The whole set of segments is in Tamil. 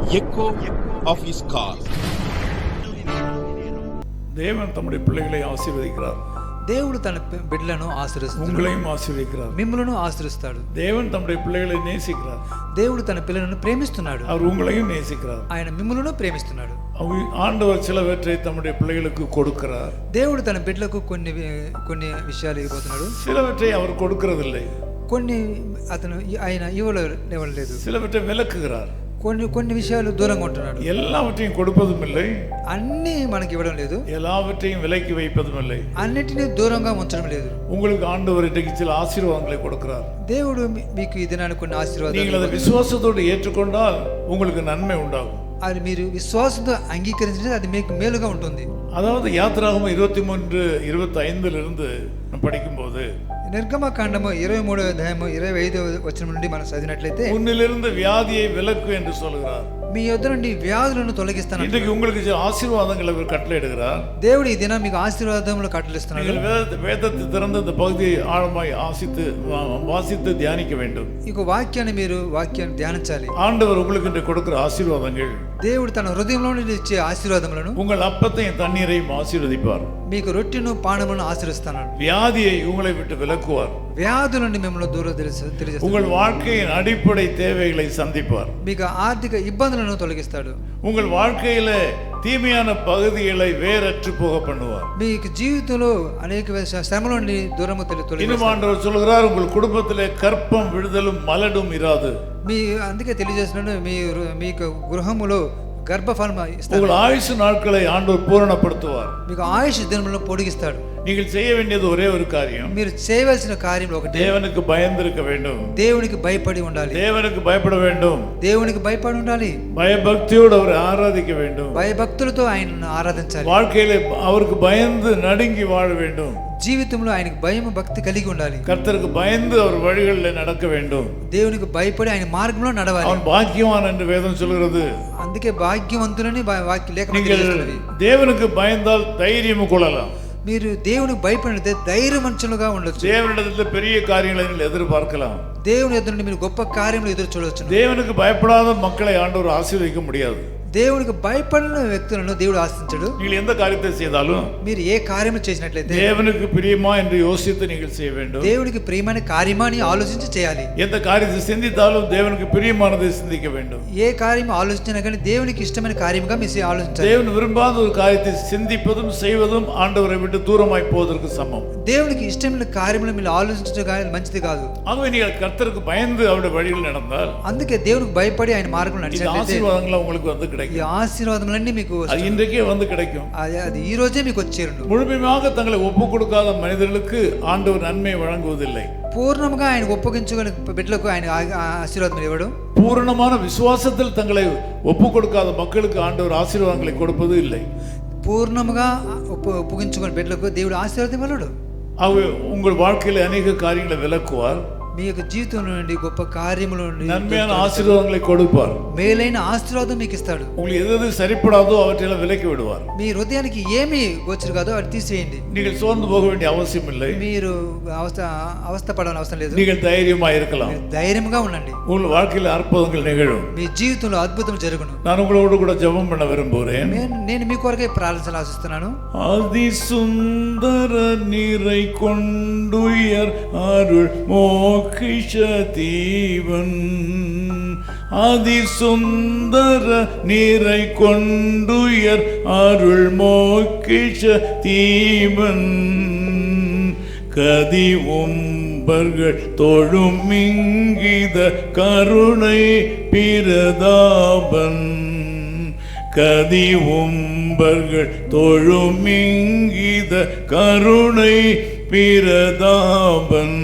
echo of his call. தேவன் தம்முடைய பிள்ளைகளை ஆசீர்வதிக்கிறார். దేవుడు తన బిడ్డలను ఆశీర్వదిస్తాడు. உங்களையும் ஆசீர்வதிக்கிறார். మిమ్మల్ని ఆశీర్వదిస్తాడు. தேவன் தம்முடைய பிள்ளைகளை நேசிக்கிறார். దేవుడు తన పిల్లలను ప్రేమిస్తున్నాడు. அவர் உங்களையும் நேசிக்கிறார். ఆయన మిమ్మల్ని ప్రేమిస్తున్నాడు. ஆண்டவர் சிலவற்றை தம்முடைய பிள்ளைகளுக்கு கொடுக்கிறார். దేవుడు తన బిడ్డలకు కొన్ని విషయాలు ఇవ్వబోతున్నాడు. சிலவற்றை அவர் கொடுக்கிறதில்லை. కొన్ని అతను ఆయన ఇవ్వలేదు. சிலவற்றை விலக்குகிறார். కొన్ని విషయాలు దూరంగా ఉంటున్నాడు. எல்லாவற்றையும் கொடுப்பதும் இல்லை, అన్ని మనకి ఇవ్వడం లేదు. எல்லாவற்றையும் விலக்கி வைப்பதும் இல்லை, అన్నిటినీ దూరంగా ఉంచడం లేదు. உங்களுக்கு ஆண்டவர் இன்றைக்கு சில ஆசீர்வாதங்களை கொடுக்கிறார். దేవుడు మీకు ఈ దినానికి కొన్ని ఆశీర్వాదాలు. நீங்கள் அதை விசுவாசத்தோடு ஏற்றுக்கொண்டால் உங்களுக்கு நன்மை உண்டாகும். అది మీరు విశ్వాసంతో అంగీకరించినది అది మీకు మేలుగా ఉంటుంది. அதாவது யாத்திராகமம் 23:25 நம்ம படிக்கும்போது నిర్గమకాండము 23వ అధ్యాయము 25వ వచనం నుండి మనం చదివినట్లయితే உன்னிலிருந்து வியாதியை விலக்கு என்று சொல்கிறார். మీ యొద్ద నుండి వ్యాధులను తొలగిస్తాను. இன்றைக்கு உங்களுக்கு சில ஆசீர்வாதங்களை அவர் கட்டளையிடுகிறார். దేవుడు ఈ దినం మీకు ఆశీర్వాదములు కట్టలిస్తున్నాడు. நீங்கள் வேதத்தை திறந்து இந்த பகுதியை ஆழமாய் வாசித்து தியானிக்க வேண்டும். ఈ వాక్యాన్ని ధ్యానించాలి. ஆண்டவர் உங்களுக்கு இன்று கொடுக்கிற ஆசீர்வாதங்கள், దేవుడు తన హృదయంలో నుండి ఇచ్చే ఆశీర్వాదములను, உங்கள் அப்பத்தையும் தண்ணீரையும் ஆசீர்வதிப்பார். మీకు రొట్టెను పానములను ఆశీర్వదిస్తాడు. வியாதியை உங்களை விட்டு விலக்குவார். వ్యాధుల నుండి మిమ్మల్ని దూరం తెలియజేస్తాడు. உங்கள் வாழ்க்கையின் அடிப்படை தேவைகளை சந்திப்பார். మీకు ఆర్థిక ఇబ్బందులను తొలగిస్తాడు. உங்கள் வாழ்க்கையில தீமையான பகுதிகளை வேறற்று போக பண்ணுவார். మీకు జీవితంలో అనేక శ్రమల నుండి దూరము తొలగిస్తాడు. ஆண்டவர் சொல்கிறார், உங்கள் குடும்பத்திலே கற்பம் விடுதலும் மலடும் இராது. అందుకే తెలియజేస్తున్నాడు, మీకు గృహములో గర్భఫలం ఇస్తాడు. உங்கள் ஆயுசு நாட்களை ஆண்டவர் பூரணப்படுத்துவார். మీకు ఆయుష్ దినములను పొడిగిస్తాడు. நீங்கள் செய்ய வேண்டியது ஒரே ஒரு காரியம், మీరు చేయవలసిన కార్యం ఒకటి. தேவனுக்கு பயந்திருக்க வேண்டும். దేవునికి భయపడి ఉండాలి. தேவனுக்கு பயப்பட வேண்டும். దేవునికి భయపడి ఉండాలి. பயபக்தியோடு அவரை ஆராதிக்க வேண்டும். భయభక్తులతో ఆయనను ఆరాధించాలి. வாழ்க்கையில அவருக்கு பயந்து நடுங்கி வாழ வேண்டும். జీవితంలో ఆయనకు భయం భక్తి కలిగి ఉండాలి. கர்த்தருக்கு பயந்து அவர் வழிகளில் நடக்க வேண்டும். దేవునికి భయపడి ఆయన మార్గంలో నడవాలి. அவன் பாக்கியவான் என்று வேதம் சொல்கிறது. అందుకే భాగ్యవంతులని వాక్య లేఖనం நீங்கள் తెలుస్తుంది. தேவனுக்கு பயந்தால் தைரியம் கொள்ளலாம். మీరు దేవునికి భయపడితే ధైర్యవంతులుగా ఉండొచ్చు. தேவனிடத்தில் பெரிய காரியங்களை நீங்கள் எதிர்பார்க்கலாம். దేవుని ఎదురు నుండి మీరు గొప్ప కార్యములు ఎదురు చూడవచ్చు. தேவனுக்கு பயப்படாத மக்களை ஆண்டவர் ஆசீர்வதிக்க முடியாது. దేవునికి భయపడిన వ్యక్తులను దేవుడు ఆశించడు. நீங்கள் எந்த காரியத்தை செய்தாலும் మీరు ఏ కార్యము చేసినట్లయితే தேவனுக்கு பிரியமா என்று யோசித்து நீங்கள் செய்ய வேண்டும். దేవునికి ప్రియమైన కార్యమాని ఆలోచించి చేయాలి. எந்த காரியத்தை சிந்தித்தாலும் தேவனுக்கு பிரியமானதை சிந்திக்க வேண்டும். ఏ కార్యము ఆలోచించినా కానీ దేవునికి ఇష్టమైన కార్యముగా మీరు ఆలోచించాలి. தேவன் விரும்பாத ஒரு காரியத்தை சிந்திப்பதும் செய்வதும் ஆண்டவரை விட்டு தூரமாய் போவதற்கு சமம். దేవునికి ఇష్టమైన కార్యములు మీరు ఆలోచించడం మంచిది కాదు. ஆகவே நீங்கள் கர்த்தருக்கு பயந்து அவருடைய வழியில் நடந்தால், అందుకే దేవునికి భయపడి ఆయన మార్గంలో నడిచినట్లయితే ஆசீர்வாதங்கள் உங்களுக்கு வந்து ఈ ఆశీర్వాదములన్నీ మీకు இன்றைக்கே வந்து கிடைக்கும். అది ఈ రోజే మీకు వచ్చేరును. முழுமையாக தங்களை ஒப்பு கொடுக்காத மனிதர்களுக்கு ஆண்டவர் நன்மை வழங்குவதில்லை. పూర్ణంగా ఆయన ఒప్పగించుకుని బిడ్డలకు ఆయన ఆశీర్వాదం ఇవ్వడు. பூரணமான விசுவாசத்தில் தங்களை ஒப்பு கொடுக்காத மக்களுக்கு ஆண்டவர் ஆசீர்வாதங்களை கொடுப்பது இல்லை. పూర్ణముగా ఒప్పగించుకుని బిడ్డలకు దేవుడు ఆశీర్వాదం ఇవ్వడు. ஆகவே உங்கள் வாழ்க்கையில் அநேக காரியங்களை விலக்குவார். మీ యొక్క జీవితంలో నుండి గొప్ప కార్యముల నుండి நன்மையான ஆசீர்வாதங்களை கொடுப்பார். మేలైన ఆశీర్వాదం మీకు ఇస్తాడు. உங்களுக்கு எது சரிப்படாதோ அவற்றையெல்லாம் விலக்கி விடுவார். మీ హృదయానికి ఏమి గోచరు కాదో అది తీసివేయండి. நீங்கள் சோர்ந்து போக வேண்டிய அவசியம் இல்லை. మీరు అవస్థ పడవలసిన అవసరం లేదు. நீங்கள் தைரியமா இருக்கலாம். ధైర్యంగా ఉండండి. உங்கள் வாழ்க்கையில் அற்புதங்கள் நிகழும். మీ జీవితంలో అద్భుతం జరుగును. நான் உங்களோடு கூட ஜெபம் பண்ண விரும்புகிறேன். నేను మీ కొరకే ప్రార్థన ఆశిస్తున్నాను. அதி சுந்தர நிறை கொண்டுயர் அருள் மோக்ஷ தீவன், அதி சுந்தர நிறை கொண்டுயர் அருள் மோக்ஷ தீவன், கதி உம்பர்கள் தொழும் இங்கித கருணை பிரதாபன், கதி உம்பர்கள் தொழும் இங்கித கருணை பிரதாபன்,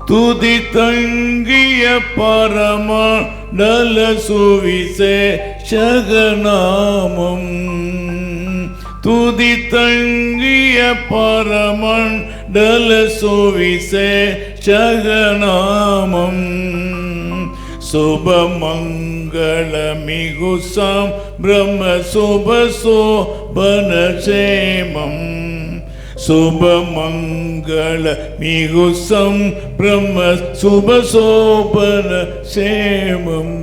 துதி தங்கிய பரமண்டல சுவிசேஷகநாமம், துதி தங்கிய பரமண்டல சுவிசேஷகநாமம், சுபமங்களமிகுசாம் பிரம்ம சுபசோபனசேமம், சுபமங்கள மிகுசம் பிரம்ம சுபசோபன சேமம்.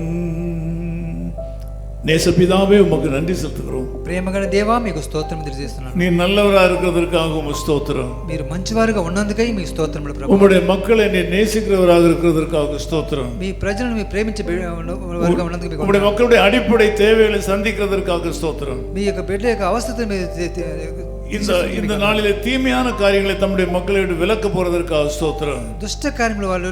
நேசபிதாவே உமக்கு நன்றி செலுத்துகிறோம். ప్రేమగల దేవా మీకు స్తోత్రం తెలియజేస్తున్నాను. நீ நல்லவரா இருக்கிறதற்காக உமக்கு ஸ்தோத்திரம். మీరు మంచివారుగా ఉన్నందుకై మీకు స్తోత్రములు ప్రభు. உம்முடைய மக்களை நீ நேசிக்கிறவராக இருக்கிறதற்காக ஸ்தோத்திரம். మీ ప్రజలను మీరు ప్రేమించే వారుగా ఉన్నందుకు మీకు உம்முடைய மக்களுடைய அடிப்படை தேவைகளை சந்திக்கிறதற்காக ஸ்தோத்திரம். మీ యొక్క బిడ్డ యొక్క అవస్థను మీరు இந்த நாளிலே தீமையான காரியங்களை தம்முடைய மக்களை விட்டு விலக்க போறதற்காக ஸ்தோத்திரம். దుష్ట కార్యములు వాళ్ళ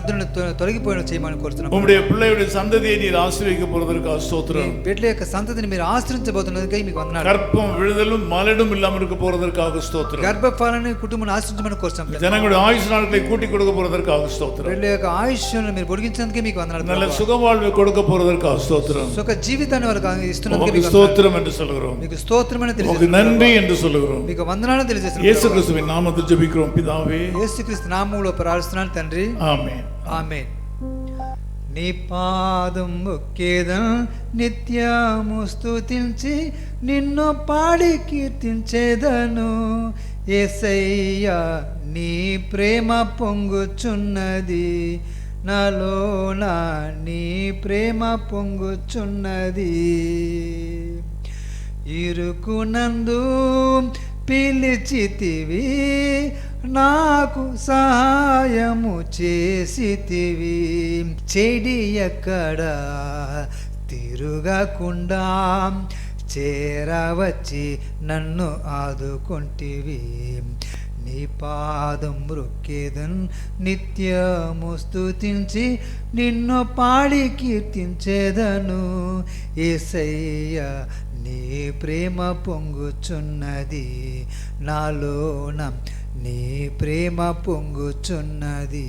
తొలగిపోయిన చేయమని కోరుతున్నాం. உம்முடைய பிள்ளையுடைய சந்ததியை நீர் ஆசீர்வதிக்க போறதற்காக ஸ்தோத்திரம். బిడ్డ యొక్క సంతతిని మీరు ఆశ్రయించబోతున్నందుకై మీకు వందనాలు. கற்பம் விழுதலும் மலடும் இல்லாமல் இருக்க போறதற்காக ஸ்தோத்திரம். గర్భఫలాన్ని కుటుంబాన్ని ఆశ్రయించమని కోరుతున్నాం. ஜனங்களுடைய ஆயுஷ் நாட்களை கூட்டி கொடுக்க போறதற்காக ஸ்தோத்திரம். బిడ్డ యొక్క ఆయుష్ను మీరు పొడిగించినందుకే మీకు వందనాలు. நல்ல சுகவாழ்வை கொடுக்க போறதற்காக ஸ்தోத்திரம். సుఖ జీవితాన్ని వారికి ఇస్తున్నందుకే మీకు స్తోత్రం என்று சொல்கிறோம். మీకు స్తోత్రమని உங்களுக்கு తెలియజేస్తున్నాం. நன்றி என்று சொல்கிறோம். మీకు వందనాలు తెలియజేస్తున్నాం. இயேசு கிறிஸ்துவின் நாமத்தில் ஜெபிக்கிறோம் பிதாவே. యేసుక్రీస్తు నామములో ప్రార్థిస్తున్నాను తండ్రి. ఆమేన్. ఆమేన్. నీ పాదం మొక్కేదం నిత్యము స్తుతించి నిన్ను పాడి కీర్తించేదను. యేసయ్యా నీ ప్రేమ పొంగుచున్నది నాలోన నీ ప్రేమ పొంగుచున్నది. ఇరుకునందు పిలిచితివి నాకు సహాయము చేసితివి. చెడి ఎక్కడ తిరుగకుండా చేరవచ్చి నన్ను ఆదుకొంటివి. నీ పాదం మ్రొక్కేదన్ నిత్యము స్తుతించి నిన్ను పాడి కీర్తించేదను. యేసయ్యా నీ ప్రేమ పొంగుచున్నది నాలోన నీ ప్రేమ పొంగుచున్నది.